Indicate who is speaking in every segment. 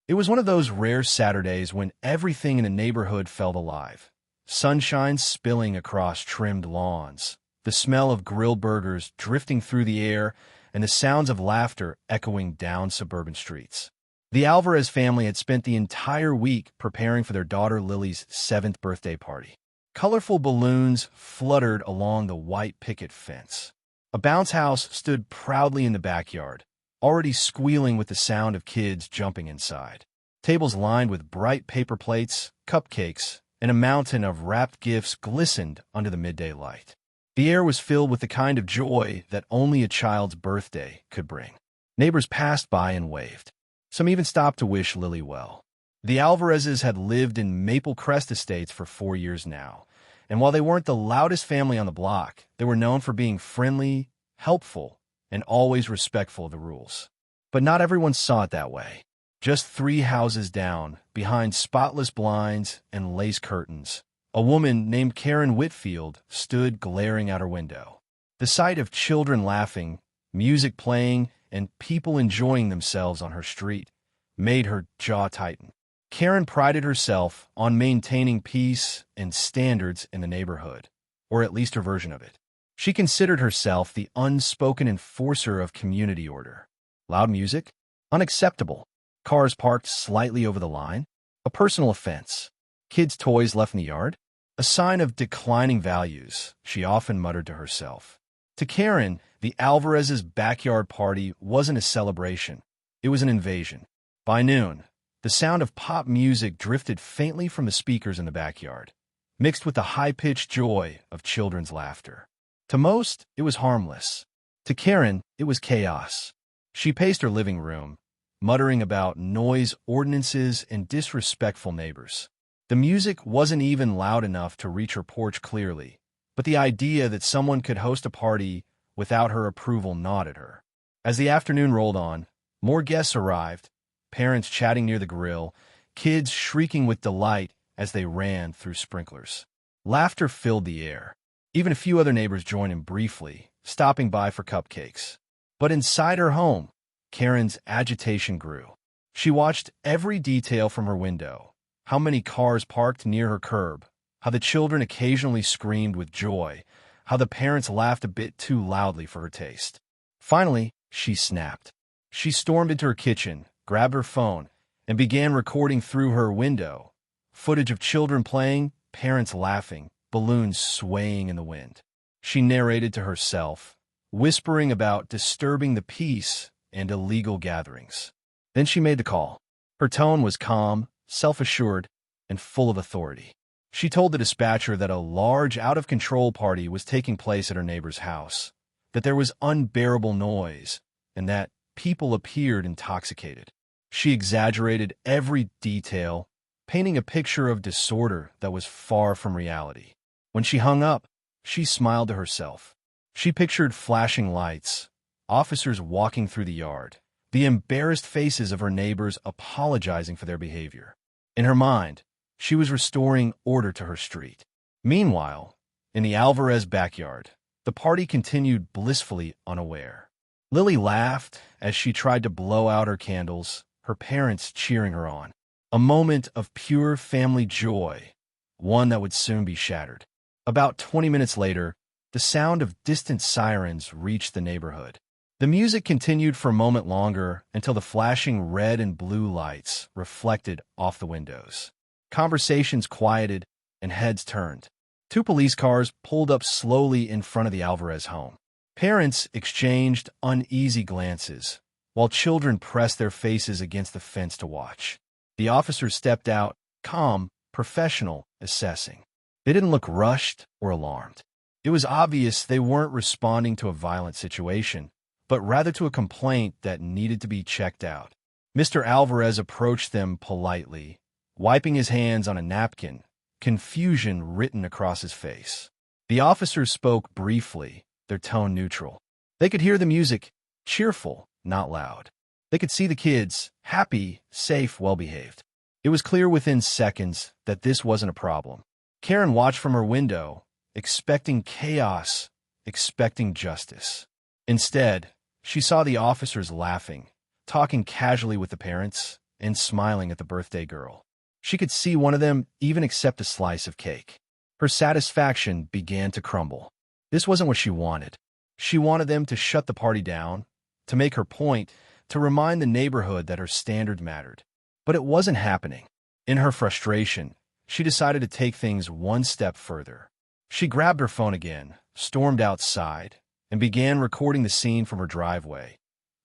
Speaker 1: It was one of those rare Saturdays when everything in the neighborhood felt alive. Sunshine spilling across trimmed lawns, the smell of grilled burgers drifting through the air, and the sounds of laughter echoing down suburban streets. The Alvarez family had spent the entire week preparing for their daughter Lily's 7th birthday party. Colorful balloons fluttered along the white picket fence. A bounce house stood proudly in the backyard, already squealing with the sound of kids jumping inside. Tables lined with bright paper plates, cupcakes, and a mountain of wrapped gifts glistened under the midday light. The air was filled with the kind of joy that only a child's birthday could bring. Neighbors passed by and waved. Some even stopped to wish Lily well. The Alvarezes had lived in Maple Crest Estates for 4 years now, and while they weren't the loudest family on the block, they were known for being friendly, helpful, and always respectful of the rules. But not everyone saw it that way. Just 3 houses down, behind spotless blinds and lace curtains, a woman named Karen Whitfield stood glaring out her window. The sight of children laughing, music playing, and people enjoying themselves on her street made her jaw tighten. Karen prided herself on maintaining peace and standards in the neighborhood, or at least her version of it. She considered herself the unspoken enforcer of community order. Loud music? Unacceptable. Cars parked slightly over the line? A personal offense. Kids' toys left in the yard? A sign of declining values, she often muttered to herself. To Karen, the Alvarez's backyard party wasn't a celebration. It was an invasion. By noon, the sound of pop music drifted faintly from the speakers in the backyard, mixed with the high-pitched joy of children's laughter. To most, it was harmless. To Karen, it was chaos. She paced her living room, muttering about noise ordinances and disrespectful neighbors. The music wasn't even loud enough to reach her porch clearly, but the idea that someone could host a party without her approval gnawed at her. As the afternoon rolled on, more guests arrived, parents chatting near the grill, kids shrieking with delight as they ran through sprinklers. Laughter filled the air. Even a few other neighbors joined in briefly, stopping by for cupcakes. But inside her home, Karen's agitation grew. She watched every detail from her window: how many cars parked near her curb, how the children occasionally screamed with joy, how the parents laughed a bit too loudly for her taste. Finally, she snapped. She stormed into her kitchen, grabbed her phone, and began recording through her window. Footage of children playing, parents laughing, balloons swaying in the wind. She narrated to herself, whispering about disturbing the peace and illegal gatherings. Then she made the call. Her tone was calm, self-assured, and full of authority. She told the dispatcher that a large, out-of-control party was taking place at her neighbor's house, that there was unbearable noise, and that people appeared intoxicated. She exaggerated every detail, painting a picture of disorder that was far from reality. When she hung up, she smiled to herself. She pictured flashing lights, officers walking through the yard, the embarrassed faces of her neighbors apologizing for their behavior. In her mind, she was restoring order to her street. Meanwhile, in the Alvarez backyard, the party continued blissfully unaware. Lily laughed as she tried to blow out her candles, her parents cheering her on. A moment of pure family joy, one that would soon be shattered. About 20 minutes later, the sound of distant sirens reached the neighborhood. The music continued for a moment longer until the flashing red and blue lights reflected off the windows. Conversations quieted and heads turned. 2 police cars pulled up slowly in front of the Alvarez home. Parents exchanged uneasy glances, while children pressed their faces against the fence to watch. The officers stepped out, calm, professional, assessing. They didn't look rushed or alarmed. It was obvious they weren't responding to a violent situation, but rather to a complaint that needed to be checked out. Mr. Alvarez approached them politely, wiping his hands on a napkin, confusion written across his face. The officers spoke briefly, their tone neutral. They could hear the music, cheerful, not loud. They could see the kids, happy, safe, well-behaved. It was clear within seconds that this wasn't a problem. Karen watched from her window, expecting chaos, expecting justice. Instead, she saw the officers laughing, talking casually with the parents, and smiling at the birthday girl. She could see one of them even accept a slice of cake. Her satisfaction began to crumble. This wasn't what she wanted. She wanted them to shut the party down, to make her point, to remind the neighborhood that her standard mattered. But it wasn't happening. In her frustration, she decided to take things one step further. She grabbed her phone again, stormed outside, and began recording the scene from her driveway,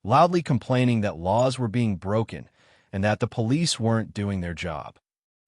Speaker 1: loudly complaining that laws were being broken and that the police weren't doing their job.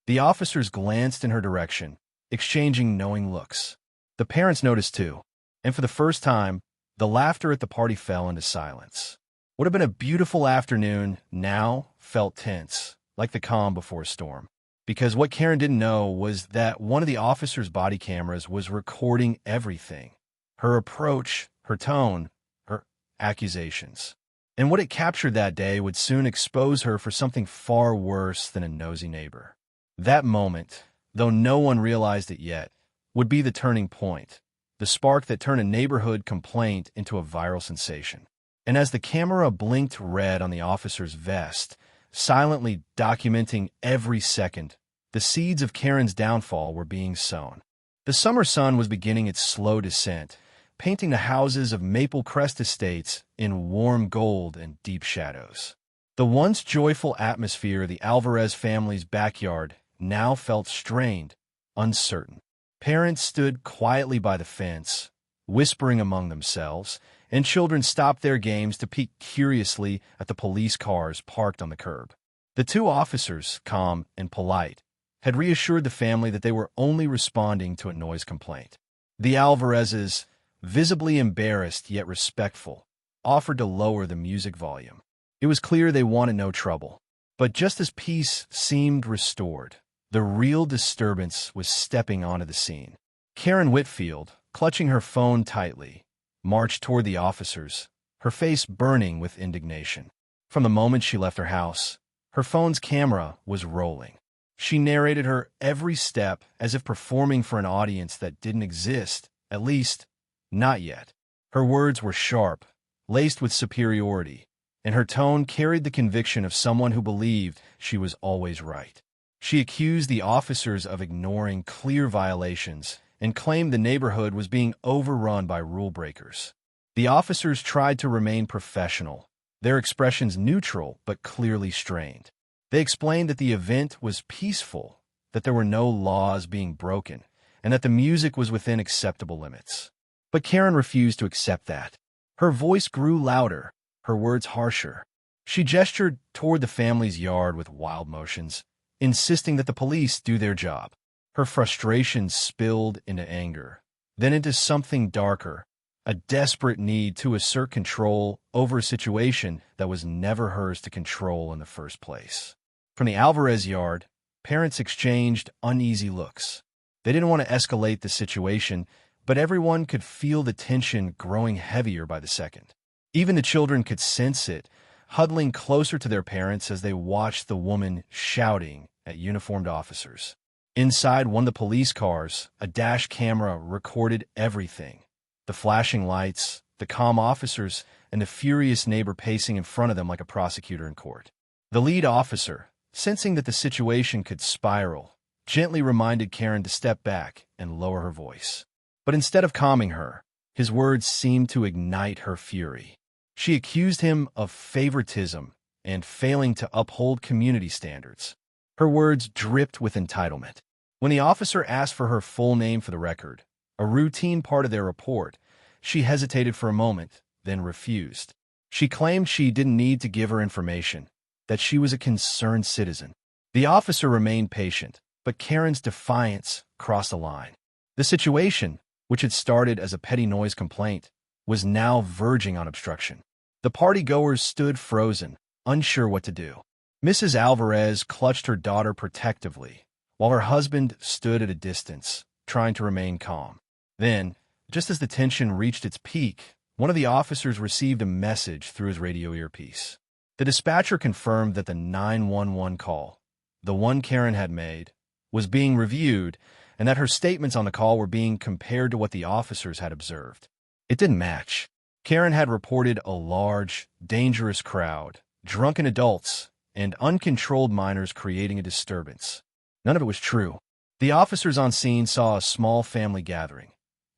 Speaker 1: The officers glanced in her direction, exchanging knowing looks. The parents noticed too, and for the first time, the laughter at the party fell into silence. What had been a beautiful afternoon now felt tense, like the calm before a storm. Because what Karen didn't know was that one of the officers' body cameras was recording everything. Her approach, her tone, her accusations. And what it captured that day would soon expose her for something far worse than a nosy neighbor. That moment, though no one realized it yet, would be the turning point, the spark that turned a neighborhood complaint into a viral sensation. And as the camera blinked red on the officer's vest, silently documenting every second, the seeds of Karen's downfall were being sown. The summer sun was beginning its slow descent, painting the houses of Maple Crest Estates in warm gold and deep shadows. The once joyful atmosphere of the Alvarez family's backyard now felt strained, uncertain. Parents stood quietly by the fence, whispering among themselves, and children stopped their games to peek curiously at the police cars parked on the curb. The two officers, calm and polite, had reassured the family that they were only responding to a noise complaint. The Alvarezes, visibly embarrassed yet respectful, offered to lower the music volume. It was clear they wanted no trouble. But just as peace seemed restored, the real disturbance was stepping onto the scene. Karen Whitfield, clutching her phone tightly, marched toward the officers, her face burning with indignation. From the moment she left her house, her phone's camera was rolling. She narrated her every step as if performing for an audience that didn't exist, at least, not yet. Her words were sharp, laced with superiority, and her tone carried the conviction of someone who believed she was always right. She accused the officers of ignoring clear violations and claimed the neighborhood was being overrun by rule breakers. The officers tried to remain professional, their expressions neutral but clearly strained. They explained that the event was peaceful, that there were no laws being broken, and that the music was within acceptable limits. But Karen refused to accept that. Her voice grew louder, her words harsher. She gestured toward the family's yard with wild motions, insisting that the police do their job. Her frustration spilled into anger, then into something darker, a desperate need to assert control over a situation that was never hers to control in the first place. From the Alvarez yard, parents exchanged uneasy looks. They didn't want to escalate the situation, but everyone could feel the tension growing heavier by the second. Even the children could sense it, huddling closer to their parents as they watched the woman shouting at uniformed officers. Inside one of the police cars, a dash camera recorded everything. The flashing lights, the calm officers, and the furious neighbor pacing in front of them like a prosecutor in court. The lead officer, sensing that the situation could spiral, gently reminded Karen to step back and lower her voice. But instead of calming her, his words seemed to ignite her fury. She accused him of favoritism and failing to uphold community standards. Her words dripped with entitlement. When the officer asked for her full name for the record, a routine part of their report, she hesitated for a moment, then refused. She claimed she didn't need to give her information, that she was a concerned citizen. The officer remained patient, but Karen's defiance crossed a line. The situation, which had started as a petty noise complaint, was now verging on obstruction. The partygoers stood frozen, unsure what to do. Mrs. Alvarez clutched her daughter protectively, while her husband stood at a distance, trying to remain calm. Then, just as the tension reached its peak, one of the officers received a message through his radio earpiece. The dispatcher confirmed that the 911 call, the one Karen had made, was being reviewed, and that her statements on the call were being compared to what the officers had observed. It didn't match. Karen had reported a large, dangerous crowd, drunken adults, and uncontrolled minors creating a disturbance. None of it was true. The officers on scene saw a small family gathering.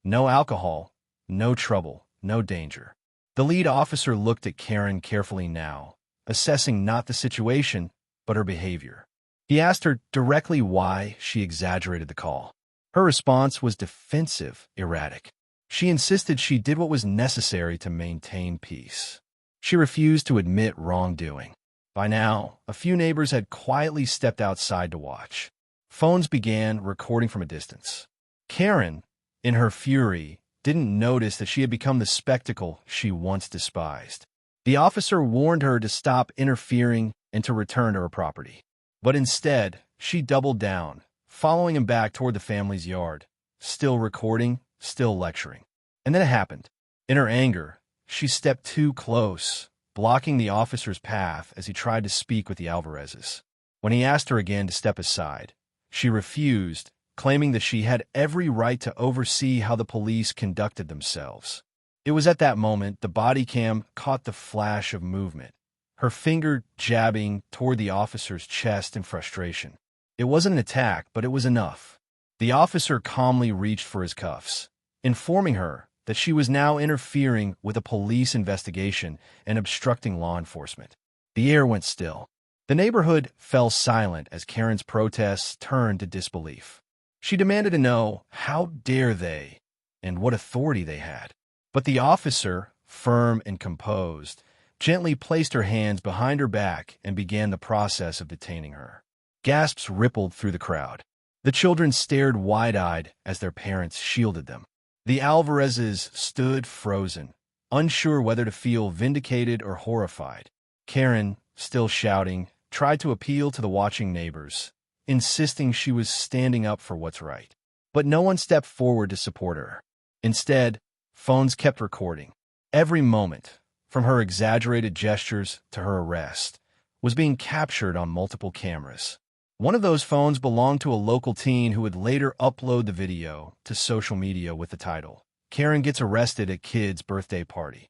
Speaker 1: No alcohol, no trouble, no danger. The lead officer looked at Karen carefully now, assessing not the situation, but her behavior. He asked her directly why she exaggerated the call. Her response was defensive, erratic. She insisted she did what was necessary to maintain peace. She refused to admit wrongdoing. By now, a few neighbors had quietly stepped outside to watch. Phones began recording from a distance. Karen, in her fury, didn't notice that she had become the spectacle she once despised. The officer warned her to stop interfering and to return to her property. But instead, she doubled down, following him back toward the family's yard, still recording, still lecturing. And then it happened. In her anger, she stepped too close, blocking the officer's path as he tried to speak with the Alvarezes. When he asked her again to step aside, she refused, claiming that she had every right to oversee how the police conducted themselves. It was at that moment the body cam caught the flash of movement, her finger jabbing toward the officer's chest in frustration. It wasn't an attack, but it was enough. The officer calmly reached for his cuffs, informing her that she was now interfering with a police investigation and obstructing law enforcement. The air went still. The neighborhood fell silent as Karen's protests turned to disbelief. She demanded to know how dare they and what authority they had. But the officer, firm and composed, gently placed her hands behind her back and began the process of detaining her. Gasps rippled through the crowd. The children stared wide-eyed as their parents shielded them. The Alvarezes stood frozen, unsure whether to feel vindicated or horrified. Karen, still shouting, tried to appeal to the watching neighbors, insisting she was standing up for what's right. But no one stepped forward to support her. Instead, phones kept recording. Every moment, from her exaggerated gestures to her arrest, was being captured on multiple cameras. One of those phones belonged to a local teen who would later upload the video to social media with the title, "Karen Gets Arrested at Kid's Birthday Party."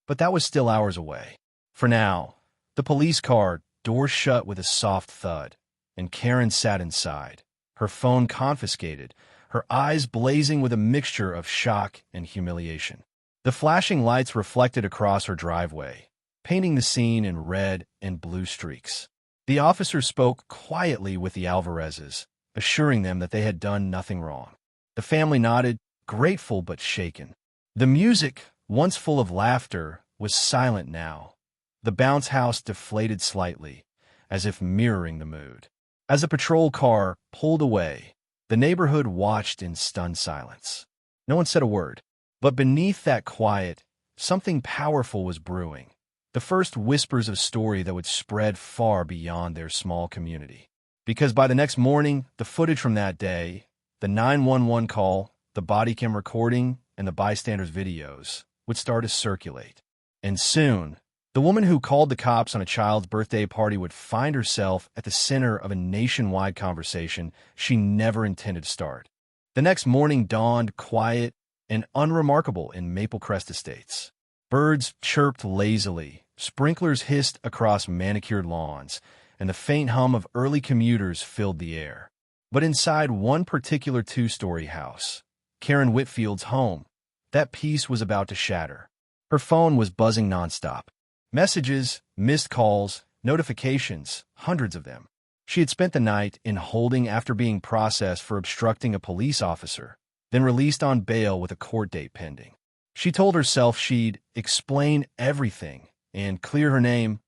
Speaker 1: But that was still hours away. For now, the police car door shut with a soft thud, and Karen sat inside, her phone confiscated, her eyes blazing with a mixture of shock and humiliation. The flashing lights reflected across her driveway, painting the scene in red and blue streaks. The officer spoke quietly with the Alvarezes, assuring them that they had done nothing wrong. The family nodded, grateful but shaken. The music, once full of laughter, was silent now. The bounce house deflated slightly, as if mirroring the mood. As a patrol car pulled away, the neighborhood watched in stunned silence. No one said a word. But beneath that quiet, something powerful was brewing. The first whispers of story that would spread far beyond their small community. Because by the next morning, the footage from that day, the 911 call, the body cam recording, and the bystanders' videos would start to circulate. And soon, the woman who called the cops on a child's birthday party would find herself at the center of a nationwide conversation she never intended to start. The next morning dawned quiet and unremarkable in Maple Crest Estates. Birds chirped lazily, sprinklers hissed across manicured lawns, and the faint hum of early commuters filled the air. But inside one particular two-story house, Karen Whitfield's home, that peace was about to shatter. Her phone was buzzing nonstop. Messages, missed calls, notifications, hundreds of them. She had spent the night in holding after being processed for obstructing a police officer, then released on bail with a court date pending. She told herself she'd explain everything and clear her name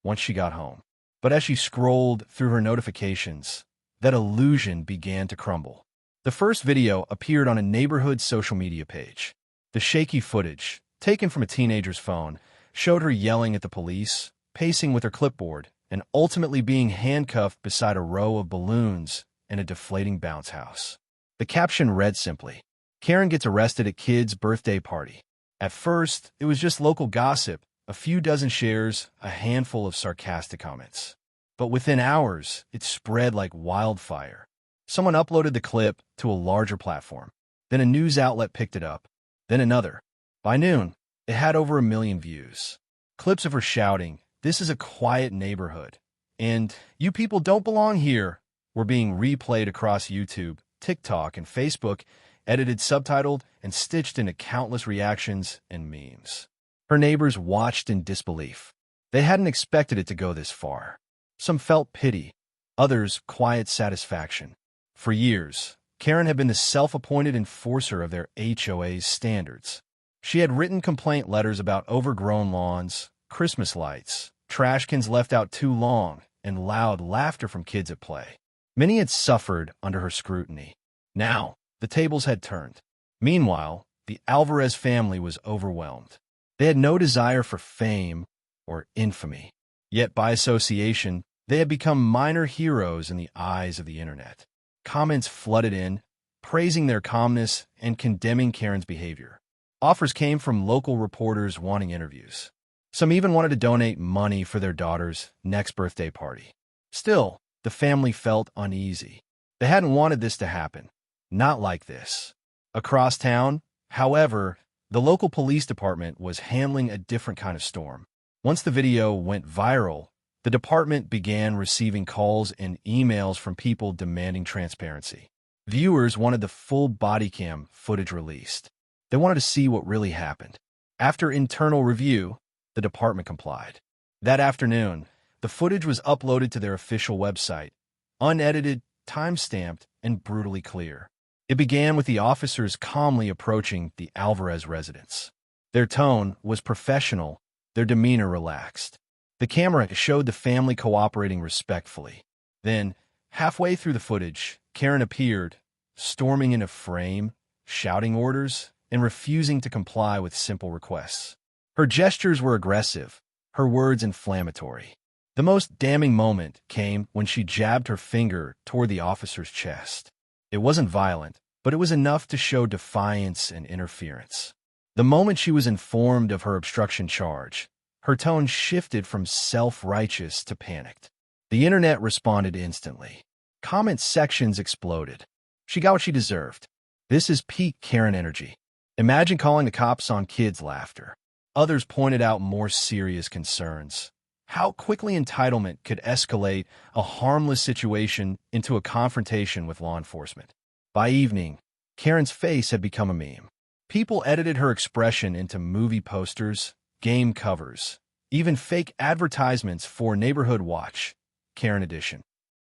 Speaker 1: once she got home. But as she scrolled through her notifications, that illusion began to crumble. The first video appeared on a neighborhood social media page. The shaky footage, taken from a teenager's phone, showed her yelling at the police, pacing with her clipboard, and ultimately being handcuffed beside a row of balloons and a deflating bounce house. The caption read simply, "Karen gets arrested at kid's birthday party." At first, it was just local gossip, a few dozen shares, a handful of sarcastic comments. But within hours, it spread like wildfire. Someone uploaded the clip to a larger platform. Then a news outlet picked it up. Then another. By noon, it had over 1 million views. Clips of her shouting, "This is a quiet neighborhood," and "You people don't belong here" were being replayed across YouTube, TikTok, and Facebook, edited, subtitled, and stitched into countless reactions and memes. Her neighbors watched in disbelief. They hadn't expected it to go this far. Some felt pity, others quiet satisfaction. For years, Karen had been the self-appointed enforcer of their HOA's standards. She had written complaint letters about overgrown lawns, Christmas lights, trash cans left out too long, and loud laughter from kids at play. Many had suffered under her scrutiny. Now, the tables had turned. Meanwhile, the Alvarez family was overwhelmed. They had no desire for fame or infamy. Yet, by association, they had become minor heroes in the eyes of the internet. Comments flooded in, praising their calmness and condemning Karen's behavior. Offers came from local reporters wanting interviews. Some even wanted to donate money for their daughter's next birthday party. Still, the family felt uneasy. They hadn't wanted this to happen. Not like this. Across town, however, the local police department was handling a different kind of storm. Once the video went viral, the department began receiving calls and emails from people demanding transparency. Viewers wanted the full body cam footage released. They wanted to see what really happened. After internal review, the department complied. That afternoon, the footage was uploaded to their official website, unedited, time-stamped, and brutally clear. It began with the officers calmly approaching the Alvarez residence. Their tone was professional, their demeanor relaxed. The camera showed the family cooperating respectfully. Then, halfway through the footage, Karen appeared, storming into frame, shouting orders, and refusing to comply with simple requests. Her gestures were aggressive, her words inflammatory. The most damning moment came when she jabbed her finger toward the officer's chest. It wasn't violent, but it was enough to show defiance and interference. The moment she was informed of her obstruction charge, her tone shifted from self-righteous to panicked. The internet responded instantly. Comment sections exploded. She got what she deserved. This is peak Karen energy. Imagine calling the cops on kids' laughter. Others pointed out more serious concerns. How quickly entitlement could escalate a harmless situation into a confrontation with law enforcement. By evening, Karen's face had become a meme. People edited her expression into movie posters, game covers, even fake advertisements for Neighborhood Watch, Karen Edition.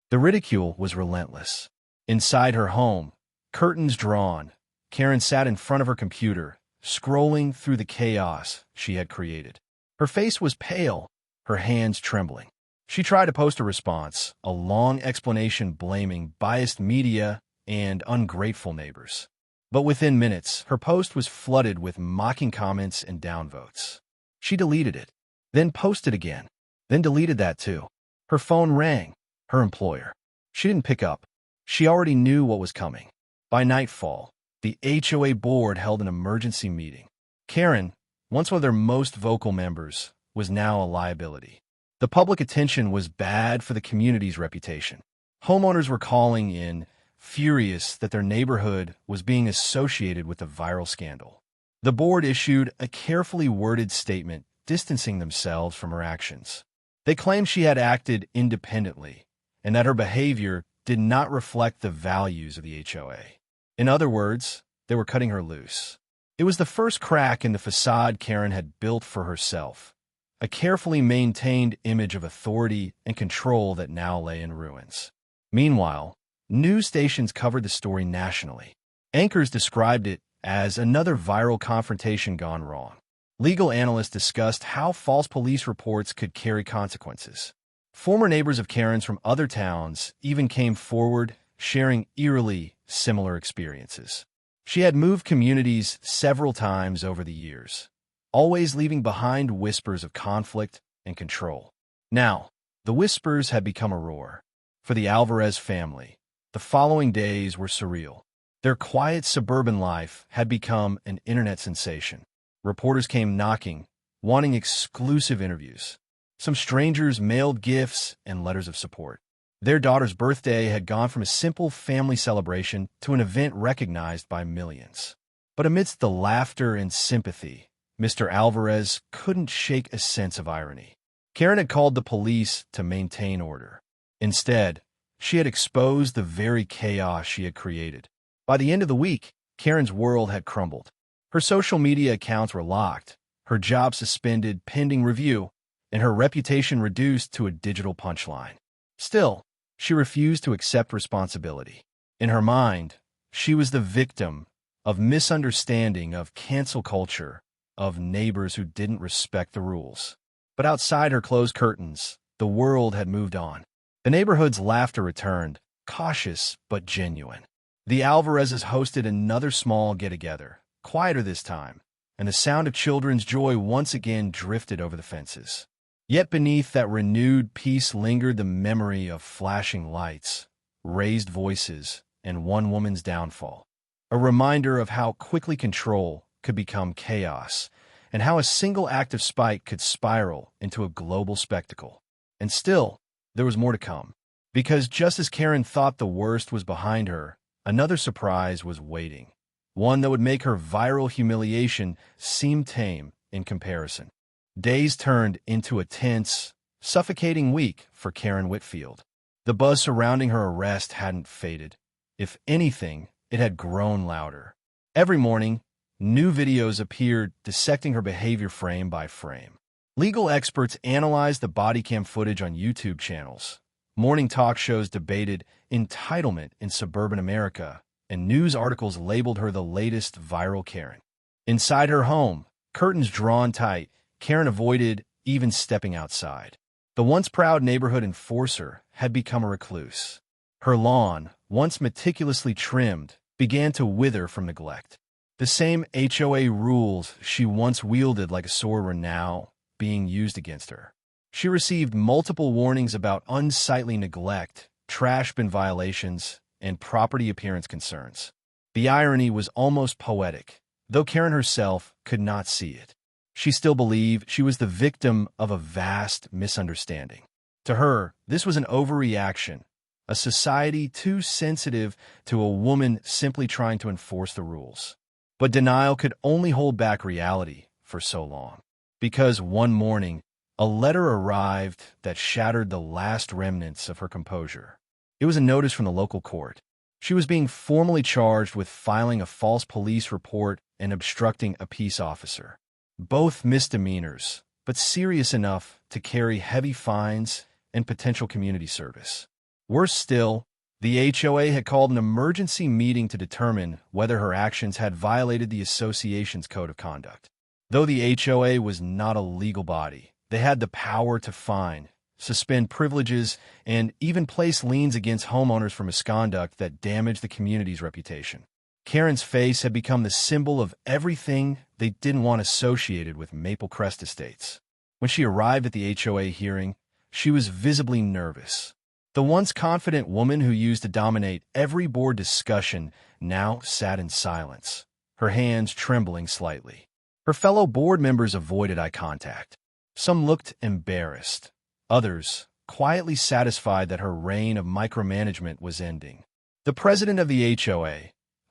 Speaker 1: The ridicule was relentless. Inside her home, curtains drawn, Karen sat in front of her computer, scrolling through the chaos she had created. Her face was pale, her hands trembling. She tried to post a response, a long explanation blaming biased media and ungrateful neighbors. But within minutes, her post was flooded with mocking comments and downvotes. She deleted it, then posted again, then deleted that too. Her phone rang, her employer. She didn't pick up. She already knew what was coming. By nightfall, the HOA board held an emergency meeting. Karen, once one of their most vocal members, was now a liability. The public attention was bad for the community's reputation. Homeowners were calling in, furious that their neighborhood was being associated with the viral scandal. The board issued a carefully worded statement distancing themselves from her actions. They claimed she had acted independently and that her behavior did not reflect the values of the HOA. In other words, they were cutting her loose. It was the first crack in the facade Karen had built for herself, a carefully maintained image of authority and control that now lay in ruins. Meanwhile, news stations covered the story nationally. Anchors described it as another viral confrontation gone wrong. Legal analysts discussed how false police reports could carry consequences. Former neighbors of Karen's from other towns even came forward, sharing eerily similar experiences. She had moved communities several times over the years, always leaving behind whispers of conflict and control. Now, the whispers had become a roar. For the Alvarez family, the following days were surreal. Their quiet suburban life had become an internet sensation. Reporters came knocking, wanting exclusive interviews. Some strangers mailed gifts and letters of support. Their daughter's birthday had gone from a simple family celebration to an event recognized by millions. But amidst the laughter and sympathy, Mr. Alvarez couldn't shake a sense of irony. Karen had called the police to maintain order. Instead, she had exposed the very chaos she had created. By the end of the week, Karen's world had crumbled. Her social media accounts were locked, her job suspended pending review, and her reputation reduced to a digital punchline. Still, she refused to accept responsibility. In her mind, she was the victim of misunderstanding, of cancel culture, of neighbors who didn't respect the rules. But outside her closed curtains, the world had moved on. The neighborhood's laughter returned, cautious but genuine. The Alvarezes hosted another small get-together, quieter this time, and the sound of children's joy once again drifted over the fences. Yet beneath that renewed peace lingered the memory of flashing lights, raised voices, and one woman's downfall. A reminder of how quickly control could become chaos, and how a single act of spite could spiral into a global spectacle. And still, there was more to come. Because just as Karen thought the worst was behind her, another surprise was waiting. One that would make her viral humiliation seem tame in comparison. Days turned into a tense, suffocating week for Karen Whitfield. The buzz surrounding her arrest hadn't faded. If anything, it had grown louder. Every morning, new videos appeared dissecting her behavior frame by frame. Legal experts analyzed the body cam footage on YouTube channels. Morning talk shows debated entitlement in suburban America, and news articles labeled her the latest viral Karen. Inside her home, curtains drawn tight, Karen avoided even stepping outside. The once proud neighborhood enforcer had become a recluse. Her lawn, once meticulously trimmed, began to wither from neglect. The same HOA rules she once wielded like a sword were now being used against her. She received multiple warnings about unsightly neglect, trash bin violations, and property appearance concerns. The irony was almost poetic, though Karen herself could not see it. She still believed she was the victim of a vast misunderstanding. To her, this was an overreaction, a society too sensitive to a woman simply trying to enforce the rules. But denial could only hold back reality for so long. Because one morning, a letter arrived that shattered the last remnants of her composure. It was a notice from the local court. She was being formally charged with filing a false police report and obstructing a peace officer. Both misdemeanors, but serious enough to carry heavy fines and potential community service. Worse still, the HOA had called an emergency meeting to determine whether her actions had violated the association's code of conduct. Though the HOA was not a legal body, they had the power to fine, suspend privileges, and even place liens against homeowners for misconduct that damaged the community's reputation. Karen's face had become the symbol of everything they didn't want associated with Maple Crest Estates. When she arrived at the HOA hearing, she was visibly nervous. The once confident woman who used to dominate every board discussion now sat in silence, her hands trembling slightly. Her fellow board members avoided eye contact. Some looked embarrassed, others quietly satisfied that her reign of micromanagement was ending. The president of the HOA,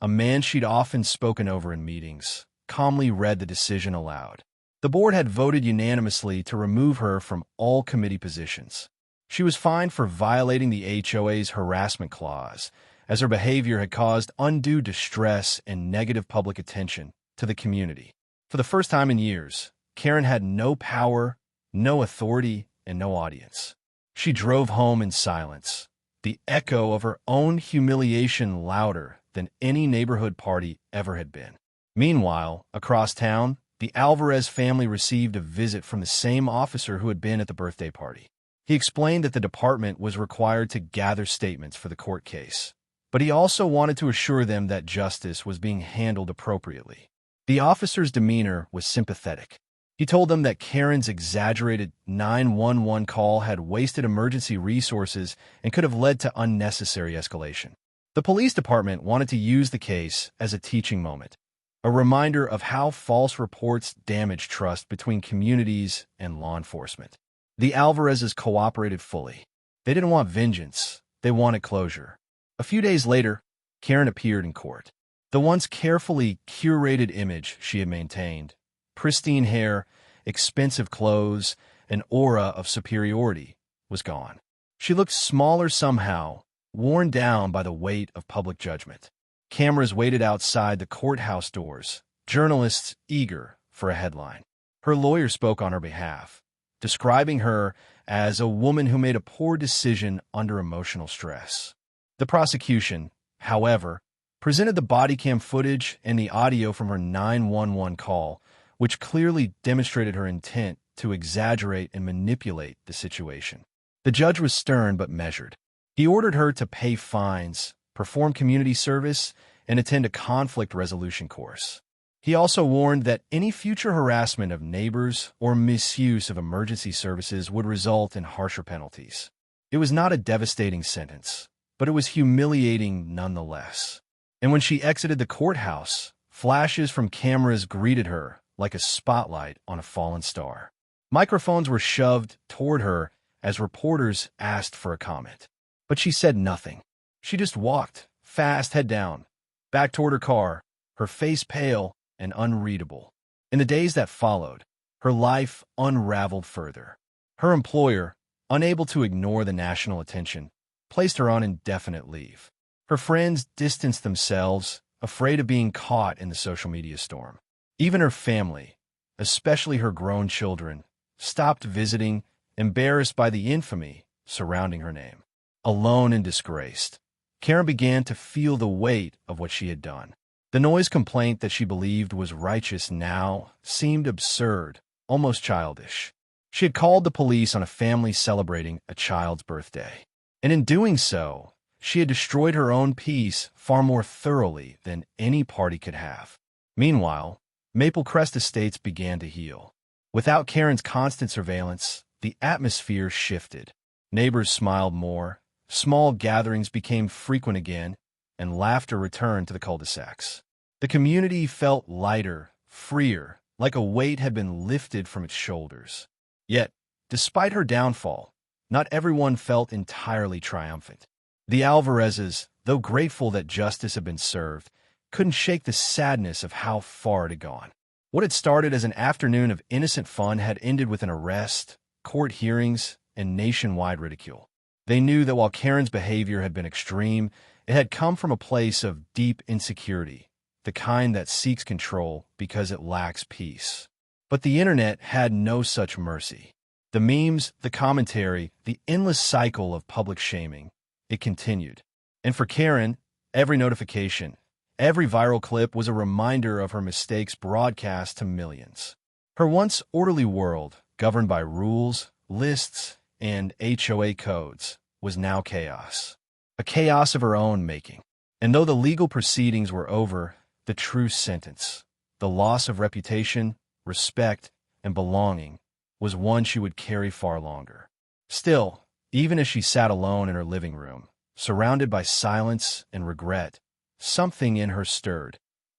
Speaker 1: a man she'd often spoken over in meetings, calmly read the decision aloud. The board had voted unanimously to remove her from all committee positions. She was fined for violating the HOA's harassment clause, as her behavior had caused undue distress and negative public attention to the community. For the first time in years, Karen had no power, no authority, and no audience. She drove home in silence, the echo of her own humiliation louder than any neighborhood party ever had been. Meanwhile, across town, the Alvarez family received a visit from the same officer who had been at the birthday party. He explained that the department was required to gather statements for the court case, but he also wanted to assure them that justice was being handled appropriately. The officer's demeanor was sympathetic. He told them that Karen's exaggerated 911 call had wasted emergency resources and could have led to unnecessary escalation. The police department wanted to use the case as a teaching moment, a reminder of how false reports damage trust between communities and law enforcement. The Alvarezes cooperated fully. They didn't want vengeance. They wanted closure. A few days later, Karen appeared in court. The once carefully curated image she had maintained, pristine hair, expensive clothes, an aura of superiority, was gone. She looked smaller somehow, worn down by the weight of public judgment. Cameras waited outside the courthouse doors, journalists eager for a headline. Her lawyer spoke on her behalf, describing her as a woman who made a poor decision under emotional stress. The prosecution, however, presented the body cam footage and the audio from her 911 call, which clearly demonstrated her intent to exaggerate and manipulate the situation. The judge was stern but measured. He ordered her to pay fines, perform community service, and attend a conflict resolution course. He also warned that any future harassment of neighbors or misuse of emergency services would result in harsher penalties. It was not a devastating sentence, but it was humiliating nonetheless. And when she exited the courthouse, flashes from cameras greeted her like a spotlight on a fallen star. Microphones were shoved toward her as reporters asked for a comment. But she said nothing. She just walked, fast head down, back toward her car, her face pale and unreadable. In the days that followed, her life unraveled further. Her employer, unable to ignore the national attention, placed her on indefinite leave. Her friends distanced themselves, afraid of being caught in the social media storm. Even her family, especially her grown children, stopped visiting, embarrassed by the infamy surrounding her name. Alone and disgraced, Karen began to feel the weight of what she had done. The noise complaint that she believed was righteous now seemed absurd, almost childish. She had called the police on a family celebrating a child's birthday. And in doing so, she had destroyed her own peace far more thoroughly than any party could have. Meanwhile, Maple Crest Estates began to heal. Without Karen's constant surveillance, the atmosphere shifted. Neighbors smiled more, small gatherings became frequent again, and laughter returned to the cul-de-sacs. The community felt lighter, freer, like a weight had been lifted from its shoulders. Yet, despite her downfall, not everyone felt entirely triumphant. The Alvarezes, though grateful that justice had been served, couldn't shake the sadness of how far it had gone. What had started as an afternoon of innocent fun had ended with an arrest, court hearings, and nationwide ridicule. They knew that while Karen's behavior had been extreme, it had come from a place of deep insecurity, the kind that seeks control because it lacks peace. But the internet had no such mercy. The memes, the commentary, the endless cycle of public shaming, it continued. And for Karen, every notification, every viral clip was a reminder of her mistakes broadcast to millions. Her once orderly world, governed by rules, lists, and HOA codes, was now chaos. A chaos of her own making. And though the legal proceedings were over, the true sentence, the loss of reputation, respect, and belonging, was one she would carry far longer. Still, even as she sat alone in her living room, surrounded by silence and regret, something in her stirred,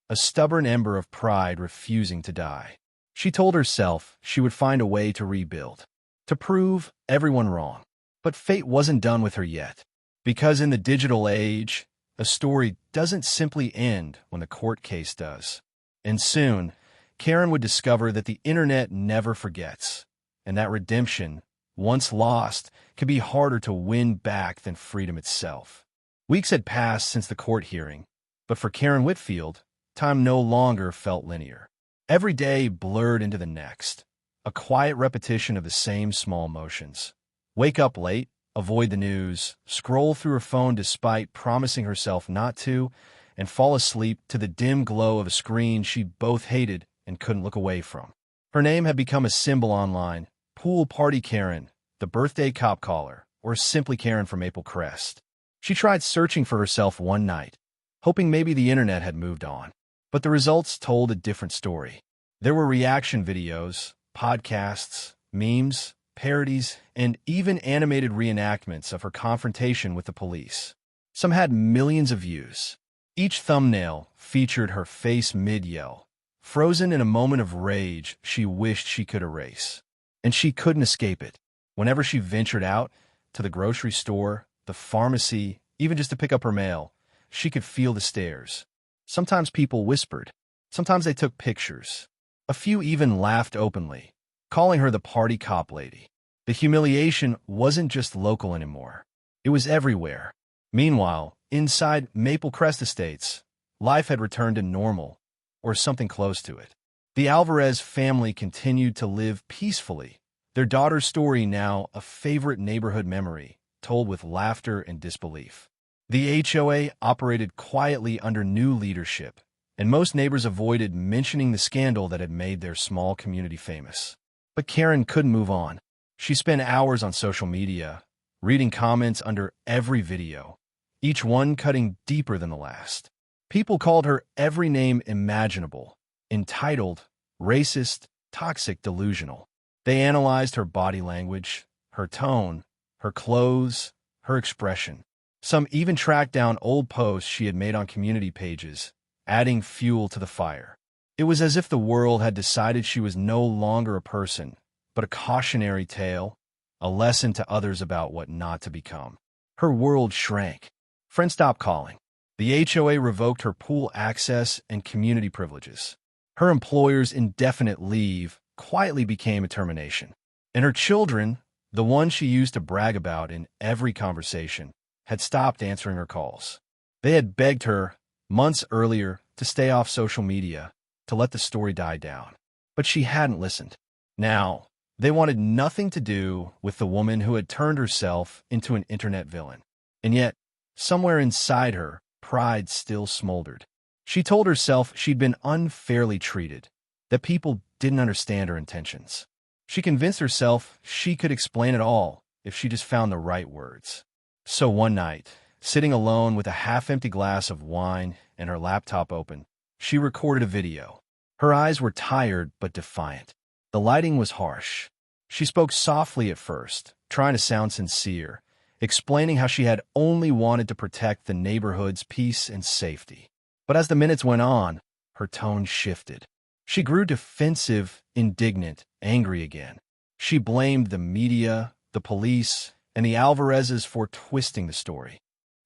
Speaker 1: a stubborn ember of pride refusing to die. She told herself she would find a way to rebuild, to prove everyone wrong. But fate wasn't done with her yet, because in the digital age, a story doesn't simply end when the court case does. And soon, Karen would discover that the internet never forgets, and that redemption, once lost, could be harder to win back than freedom itself. Weeks had passed since the court hearing, but for Karen Whitfield, time no longer felt linear. Every day blurred into the next, a quiet repetition of the same small motions. Wake up late, avoid the news, scroll through her phone despite promising herself not to, and fall asleep to the dim glow of a screen she both hated and couldn't look away from. Her name had become a symbol online: Pool Party Karen, the birthday cop caller, or simply Karen from Maple Crest. She tried searching for herself one night, hoping maybe the internet had moved on. But the results told a different story. There were reaction videos, podcasts, memes, parodies, and even animated reenactments of her confrontation with the police. Some had millions of views. Each thumbnail featured her face mid-yell, frozen in a moment of rage she wished she could erase. And she couldn't escape it. Whenever she ventured out, to the grocery store, the pharmacy, even just to pick up her mail, she could feel the stares. Sometimes people whispered. Sometimes they took pictures. A few even laughed openly, calling her the party cop lady. The humiliation wasn't just local anymore. It was everywhere. Meanwhile, inside Maple Crest Estates, life had returned to normal, or something close to it. The Alvarez family continued to live peacefully, their daughter's story now a favorite neighborhood memory, told with laughter and disbelief. The HOA operated quietly under new leadership, and most neighbors avoided mentioning the scandal that had made their small community famous. But Karen couldn't move on. She spent hours on social media, reading comments under every video, each one cutting deeper than the last. People called her every name imaginable, entitled, racist, toxic, delusional. They analyzed her body language, her tone, her clothes, her expression. Some even tracked down old posts she had made on community pages, adding fuel to the fire. It was as if the world had decided she was no longer a person, but a cautionary tale, a lesson to others about what not to become. Her world shrank. Friends stopped calling. The HOA revoked her pool access and community privileges. Her employer's indefinite leave quietly became a termination. And her children, the ones she used to brag about in every conversation, had stopped answering her calls. They had begged her, months earlier, to stay off social media, to let the story die down. But she hadn't listened. Now, they wanted nothing to do with the woman who had turned herself into an internet villain. And yet, somewhere inside her, pride still smoldered. She told herself she'd been unfairly treated, that people didn't understand her intentions. She convinced herself she could explain it all if she just found the right words. So one night, sitting alone with a half-empty glass of wine and her laptop open, she recorded a video. Her eyes were tired but defiant. The lighting was harsh. She spoke softly at first, trying to sound sincere, explaining how she had only wanted to protect the neighborhood's peace and safety. But as the minutes went on, her tone shifted. She grew defensive, indignant, angry again. She blamed the media, the police, and the Alvarezes for twisting the story.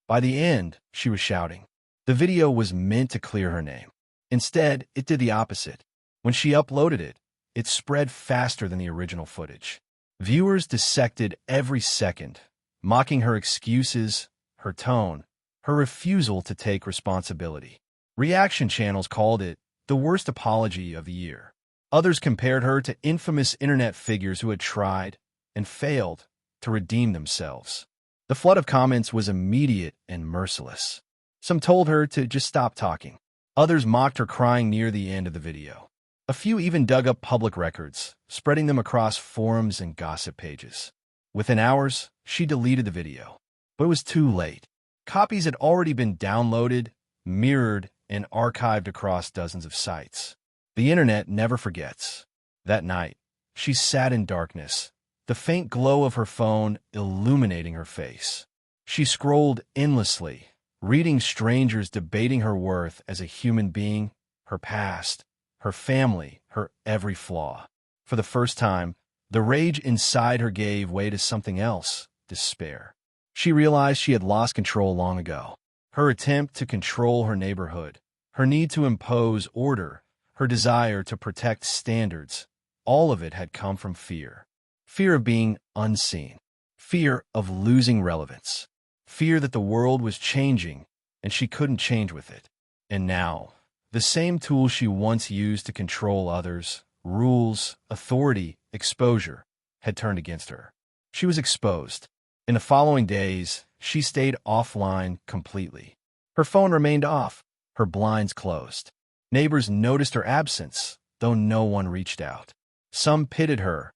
Speaker 1: By the end, she was shouting. The video was meant to clear her name. Instead, it did the opposite. When she uploaded it, it spread faster than the original footage. Viewers dissected every second, mocking her excuses, her tone, her refusal to take responsibility. Reaction channels called it the worst apology of the year. Others compared her to infamous internet figures who had tried and failed to redeem themselves. The flood of comments was immediate and merciless. Some told her to just stop talking. Others mocked her crying near the end of the video. A few even dug up public records, spreading them across forums and gossip pages. Within hours, she deleted the video. But it was too late. Copies had already been downloaded, mirrored, and archived across dozens of sites. The internet never forgets. That night, she sat in darkness, the faint glow of her phone illuminating her face. She scrolled endlessly, reading strangers debating her worth as a human being, her past, her family, her every flaw. For the first time, the rage inside her gave way to something else, despair. She realized she had lost control long ago. Her attempt to control her neighborhood, her need to impose order, her desire to protect standards, all of it had come from fear. Fear of being unseen. Fear of losing relevance. Fear that the world was changing and she couldn't change with it. And now, the same tools she once used to control others, rules, authority, exposure, had turned against her. She was exposed. In the following days, she stayed offline completely. Her phone remained off, her blinds closed. Neighbors noticed her absence, though no one reached out. Some pitied her.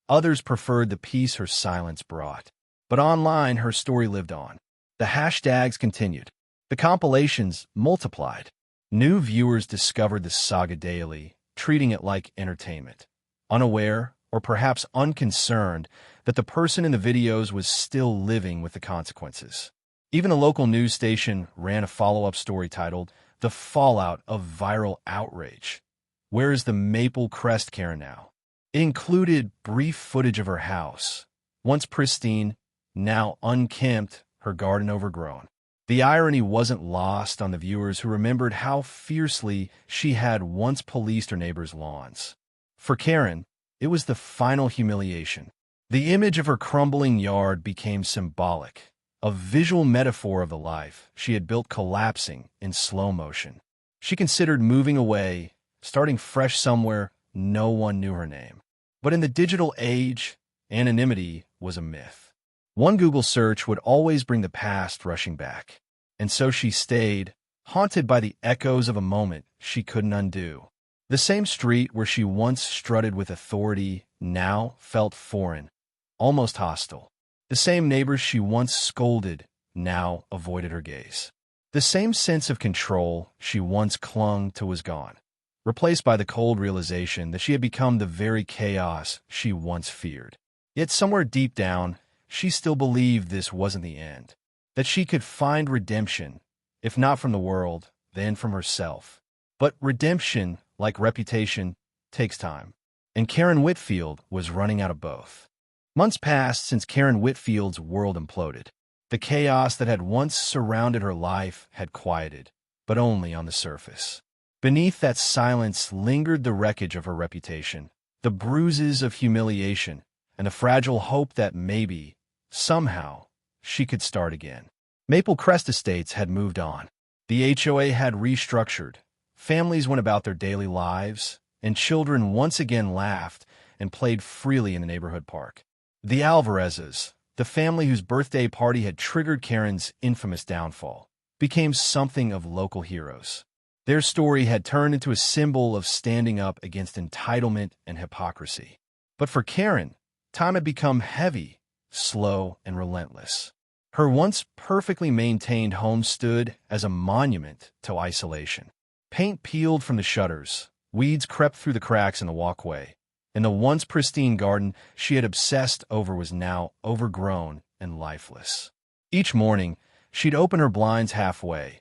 Speaker 1: Others preferred the peace her silence brought. But online, her story lived on. The hashtags continued. The compilations multiplied. New viewers discovered the saga daily, treating it like entertainment, unaware or perhaps unconcerned that the person in the videos was still living with the consequences. Even a local news station ran a follow-up story titled, "The Fallout of Viral Outrage. Where is the Maple Crest Karen now?" It included brief footage of her house, once pristine, now unkempt, her garden overgrown. The irony wasn't lost on the viewers who remembered how fiercely she had once policed her neighbors' lawns. For Karen, It was the final humiliation. The image of her crumbling yard became symbolic, a visual metaphor of the life she had built collapsing in slow motion. She considered moving away, starting fresh somewhere no one knew her name. But in the digital age, anonymity was a myth. One Google search would always bring the past rushing back. And so she stayed, haunted by the echoes of a moment she couldn't undo. The same street where she once strutted with authority now felt foreign, almost hostile. The same neighbors she once scolded now avoided her gaze. The same sense of control she once clung to was gone, replaced by the cold realization that she had become the very chaos she once feared. Yet somewhere deep down, she still believed this wasn't the end, that she could find redemption, if not from the world, then from herself. But redemption, like reputation, takes time. And Karen Whitfield was running out of both. Months passed since Karen Whitfield's world imploded. The chaos that had once surrounded her life had quieted, but only on the surface. Beneath that silence lingered the wreckage of her reputation, the bruises of humiliation, and the fragile hope that maybe, somehow, she could start again. Maple Crest Estates had moved on. The HOA had restructured. Families went about their daily lives, and children once again laughed and played freely in the neighborhood park. The Alvarezes, the family whose birthday party had triggered Karen's infamous downfall, became something of local heroes. Their story had turned into a symbol of standing up against entitlement and hypocrisy. But for Karen, time had become heavy, slow, and relentless. Her once perfectly maintained home stood as a monument to isolation. Paint peeled from the shutters, weeds crept through the cracks in the walkway, and the once pristine garden she had obsessed over was now overgrown and lifeless. Each morning, she'd open her blinds halfway,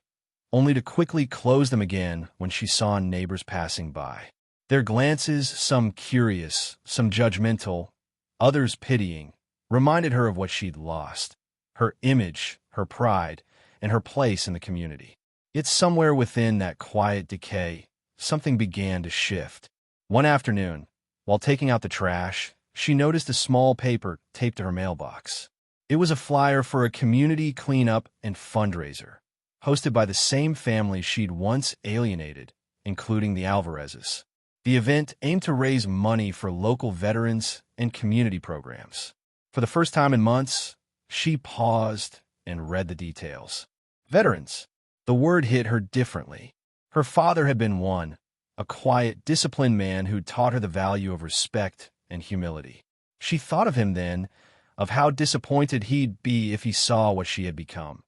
Speaker 1: only to quickly close them again when she saw neighbors passing by. Their glances, some curious, some judgmental, others pitying, reminded her of what she'd lost: her image, her pride, and her place in the community. Yet somewhere within that quiet decay, something began to shift. One afternoon, while taking out the trash, she noticed a small paper taped to her mailbox. It was a flyer for a community cleanup and fundraiser, hosted by the same family she'd once alienated, including the Alvarezes. The event aimed to raise money for local veterans and community programs. For the first time in months, she paused and read the details. Veterans. The word hit her differently. Her father had been one, a quiet, disciplined man who taught her the value of respect and humility. She thought of him then, of how disappointed he'd be if he saw what she had become.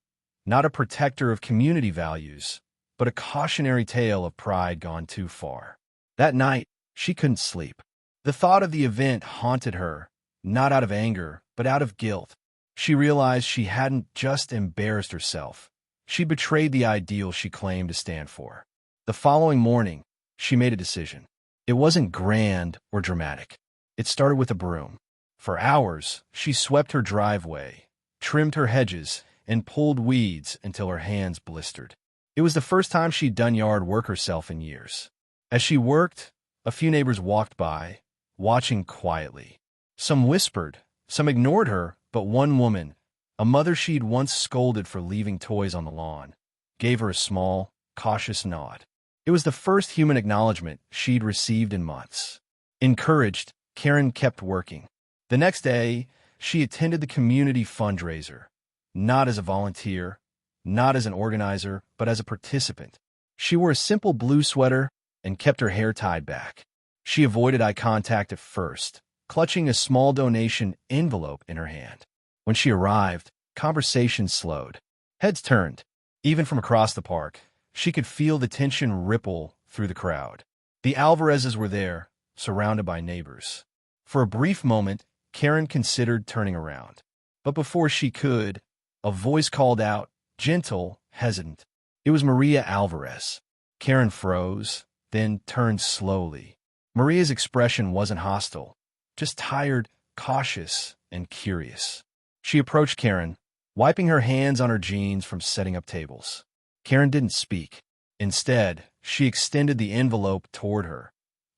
Speaker 1: Not a protector of community values, but a cautionary tale of pride gone too far. That night, she couldn't sleep. The thought of the event haunted her, not out of anger, but out of guilt. She realized she hadn't just embarrassed herself. She betrayed the ideal she claimed to stand for. The following morning, she made a decision. It wasn't grand or dramatic. It started with a broom. For hours, she swept her driveway, trimmed her hedges, and pulled weeds until her hands blistered. It was the first time she'd done yard work herself in years. As she worked, a few neighbors walked by, watching quietly. Some whispered, some ignored her, but one woman, a mother she'd once scolded for leaving toys on the lawn, gave her a small, cautious nod. It was the first human acknowledgement she'd received in months. Encouraged, Karen kept working. The next day, she attended the community fundraiser, not as a volunteer, not as an organizer, but as a participant. She wore a simple blue sweater and kept her hair tied back. She avoided eye contact at first, clutching a small donation envelope in her hand. When she arrived, conversation slowed. Heads turned. Even from across the park, she could feel the tension ripple through the crowd. The Alvarezes were there, surrounded by neighbors. For a brief moment, Karen considered turning around. But before she could, a voice called out, gentle, hesitant. It was Maria Alvarez. Karen froze, then turned slowly. Maria's expression wasn't hostile, just tired, cautious, and curious. She approached Karen, wiping her hands on her jeans from setting up tables. Karen didn't speak. Instead, she extended the envelope toward her,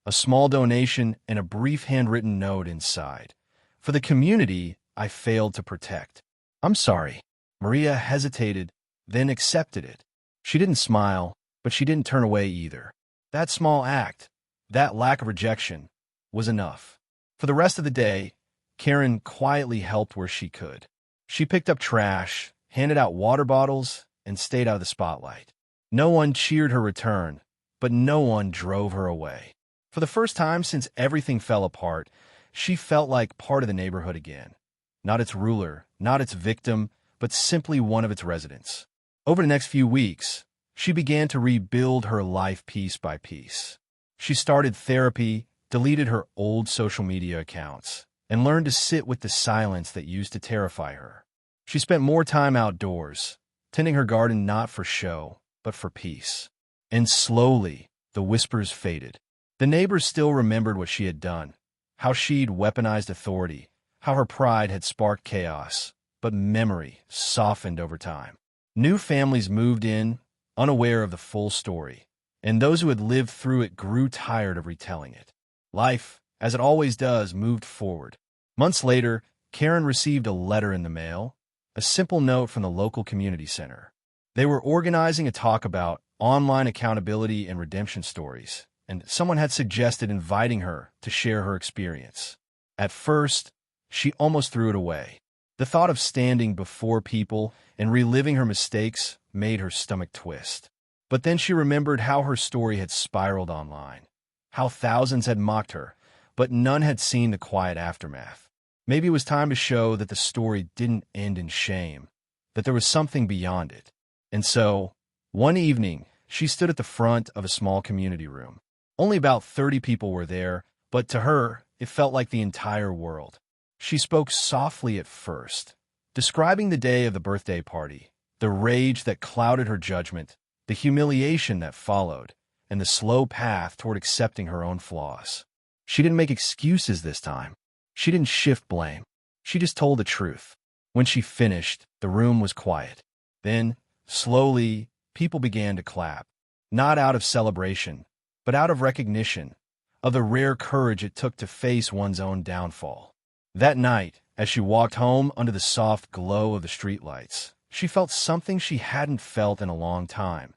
Speaker 1: a small donation, and a brief handwritten note inside. For the community I failed to protect. I'm sorry. Maria hesitated, then accepted it. She didn't smile, but she didn't turn away either. That small act, that lack of rejection, was enough. For the rest of the day, Karen quietly helped where she could. She picked up trash, handed out water bottles, and stayed out of the spotlight. No one cheered her return, but no one drove her away. For the first time since everything fell apart, she felt like part of the neighborhood again. Not its ruler, not its victim, but simply one of its residents. Over the next few weeks, she began to rebuild her life piece by piece. She started therapy, deleted her old social media accounts, and learned to sit with the silence that used to terrify her. She spent more time outdoors, tending her garden not for show, but for peace. And slowly, the whispers faded. The neighbors still remembered what she had done, how she'd weaponized authority, how her pride had sparked chaos, but memory softened over time. New families moved in, unaware of the full story, and those who had lived through it grew tired of retelling it. Life, as it always does, moved forward. Months later, Karen received a letter in the mail, a simple note from the local community center. They were organizing a talk about online accountability and redemption stories, and someone had suggested inviting her to share her experience. At first, she almost threw it away. The thought of standing before people and reliving her mistakes made her stomach twist. But then she remembered how her story had spiraled online, how thousands had mocked her, but none had seen the quiet aftermath. Maybe it was time to show that the story didn't end in shame, that there was something beyond it. And so, one evening, she stood at the front of a small community room. Only about 30 people were there, but to her, it felt like the entire world. She spoke softly at first, describing the day of the birthday party, the rage that clouded her judgment, the humiliation that followed, and the slow path toward accepting her own flaws. She didn't make excuses this time. She didn't shift blame. She just told the truth. When she finished, the room was quiet. Then, slowly, people began to clap, not out of celebration, but out of recognition of the rare courage it took to face one's own downfall. That night, as she walked home under the soft glow of the streetlights, she felt something she hadn't felt in a long time.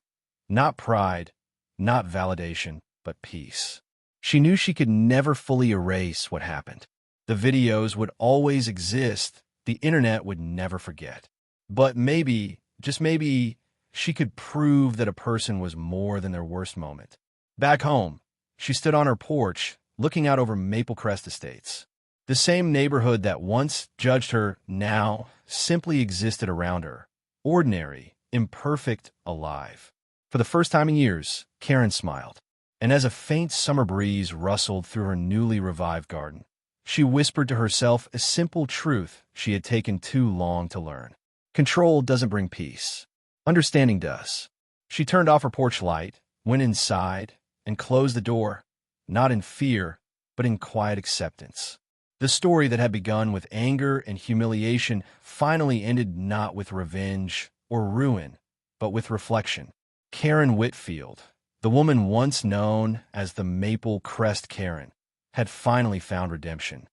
Speaker 1: Not pride, not validation, but peace. She knew she could never fully erase what happened. The videos would always exist. The internet would never forget. But maybe, just maybe, she could prove that a person was more than their worst moment. Back home, she stood on her porch, looking out over Maple Crest Estates. The same neighborhood that once judged her now simply existed around her. Ordinary, imperfect, alive. For the first time in years, Karen smiled. And as a faint summer breeze rustled through her newly revived garden, she whispered to herself a simple truth she had taken too long to learn. Control doesn't bring peace. Understanding does. She turned off her porch light, went inside, and closed the door, not in fear, but in quiet acceptance. The story that had begun with anger and humiliation finally ended not with revenge or ruin, but with reflection. Karen Whitfield, the woman once known as the Maple Crest Karen, had finally found redemption.